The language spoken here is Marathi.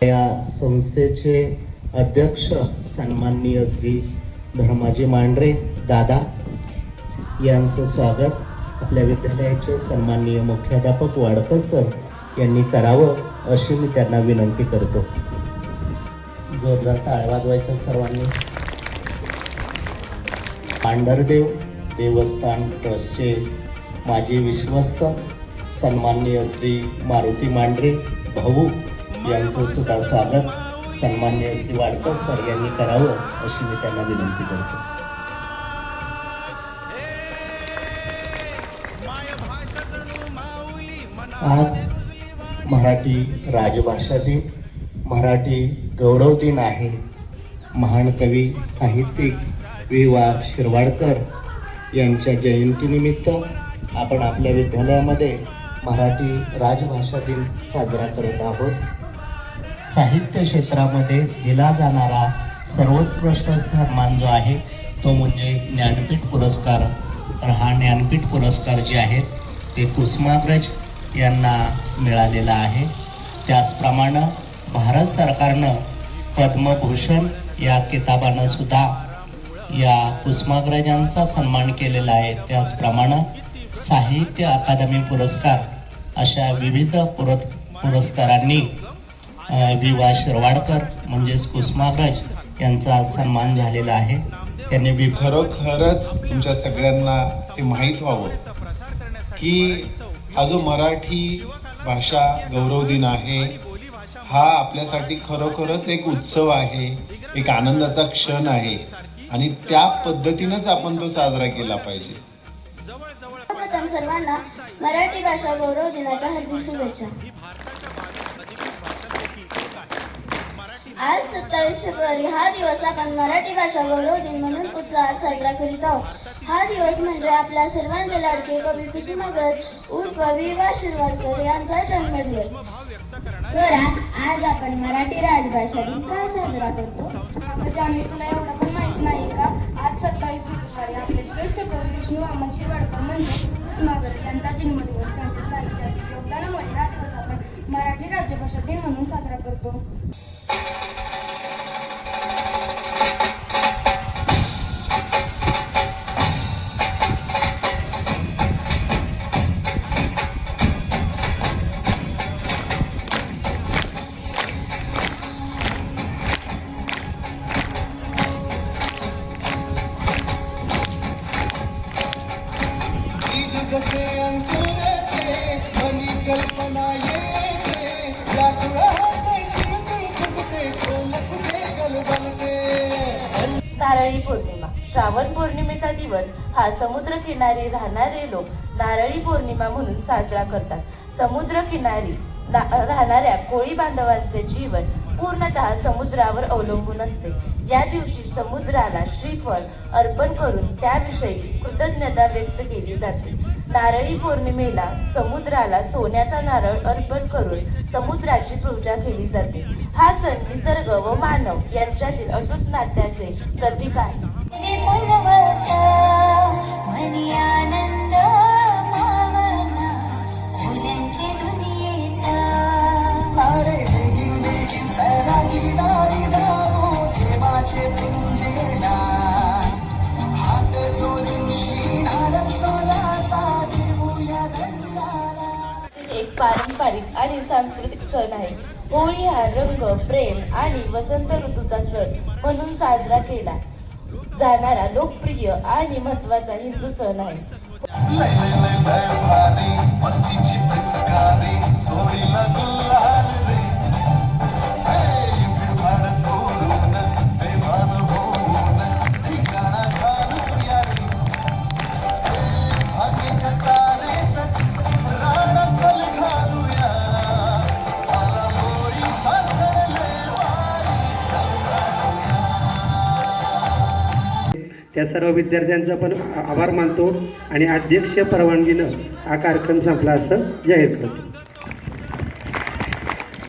या संस्थेचे अध्यक्ष सन्माननीय श्री धर्माजी मांढरे दादा यांचं स्वागत आपल्या विद्यालयाचे सन्माननीय मुख्याध्यापक वाडकर सर यांनी करावं अशी मी त्यांना विनंती करतो. जोरदार टाळ्या वाजवायच्या सर्वांनी. पांढरदेव देवस्थान ट्रस्टचे माजी विश्वस्त सन्माननीय श्री मारुती मांढरे भाऊ यांचं सुद्धा स्वागत सन्माननीय श्री वाडकर सर यांनी करावं अशी मी त्यांना विनंती करतो. आज मराठी राजभाषा दिन, मराठी गौरव दिन आहे. महान कवी साहित्यिक वि.वा. शिरवाडकर यांच्या जयंतीनिमित्त आपण आपल्या विद्यालयामध्ये मराठी राजभाषा दिन साजरा करत आहोत. साहित्य क्षेत्रामध्ये दिला जाणारा सर्वोत्कृष्ट सन्मान जो आहे तो म्हणजे ज्ञानपीठ पुरस्कार. तर हा ज्ञानपीठ पुरस्कार जे आहेत ते कुसुमाग्रज यांना मिळालेला आहे. त्याचप्रमाणे भारत सरकारनं पद्मभूषण या किताबानं सुद्धा या कुसुमाग्रजांचा सन्मान केलेला आहे. त्याचप्रमाणे साहित्य अकादमी पुरस्कार अशा विविध पुरस्कारांनी वि.वा. शिरवाडकर म्हणजेच कुसुमाग्रज यांचा सन्मान झालेला आहे. त्यांनी खरोखरच तुमच्या सगळ्यांना हे माहीत व्हावं की हा जो मराठी भाषा गौरव दिन आहे हा आपल्यासाठी खरोखरच एक उत्सव आहे, एक आनंदाचा क्षण आहे आणि त्या पद्धतीनेच आपण तो साजरा केला पाहिजे. सर्वांना मराठी भाषा गौरव दिनाच्या हार्दिक शुभेच्छा. आज 27 फेब्रुवारी हा दिवस आपण मराठी भाषा गौरव दिन म्हणून उत्साहात साजरा करीत आहोत. हा दिवस म्हणजे आपल्या सर्वांचे लाडके कवी कुसुमाग्रज उर्फ वि.वा. शिरवाडकर यांचा जन्मदिवस. स्वरा, आज आपण मराठी राजभाषा दिन का साजरा करतो? जान्हवी, तुला एवढं पण माहित नाही का? आज 27 फेब्रुवारी आपले श्रेष्ठ कवी विष्णू वामन शिरवाडकर म्हणजे कुसुमाग्रज यांचा जन्मदिवस. त्यांच्या साहित्यातील योगदानामुळे हा दिवस आपण मराठी राजभाषा दिन म्हणून साजरा करतो. नारळी पौर्णिमा. श्रावण पौर्णिमेचा दिवस हा समुद्र किनारी राहणारे लोक नारळी पौर्णिमा म्हणून साजरा करतात. समुद्र किनारी राहणाऱ्या कोळी बांधवांचे जीवन पूर्णतः समुद्रावर अवलंबून असते. या दिवशी समुद्राला श्रीफळ अर्पण करून त्याविषयी कृतज्ञता व्यक्त केली जाते. नारळी पौर्णिमेला समुद्राला सोन्याचा नारळ अर्पण करून समुद्राची पूजा केली जाते. हा सण निसर्ग व मानव यांच्यातील अटूट नात्याचे प्रतीक आहे. एक पारंपरिक आणि सांस्कृतिक सण आहे. होळी हा रंग, प्रेम आणि वसंत ऋतूचा सण म्हणून साजरा केला जाणारा लोकप्रिय आणि महत्त्वाचा हिंदू सण आहे. त्या सर्व विद्यार्थ्यांचा पण आभार मानतो आणि अध्यक्ष परवानगीनं हा कार्यक्रम संपला असं जाहीर करतो.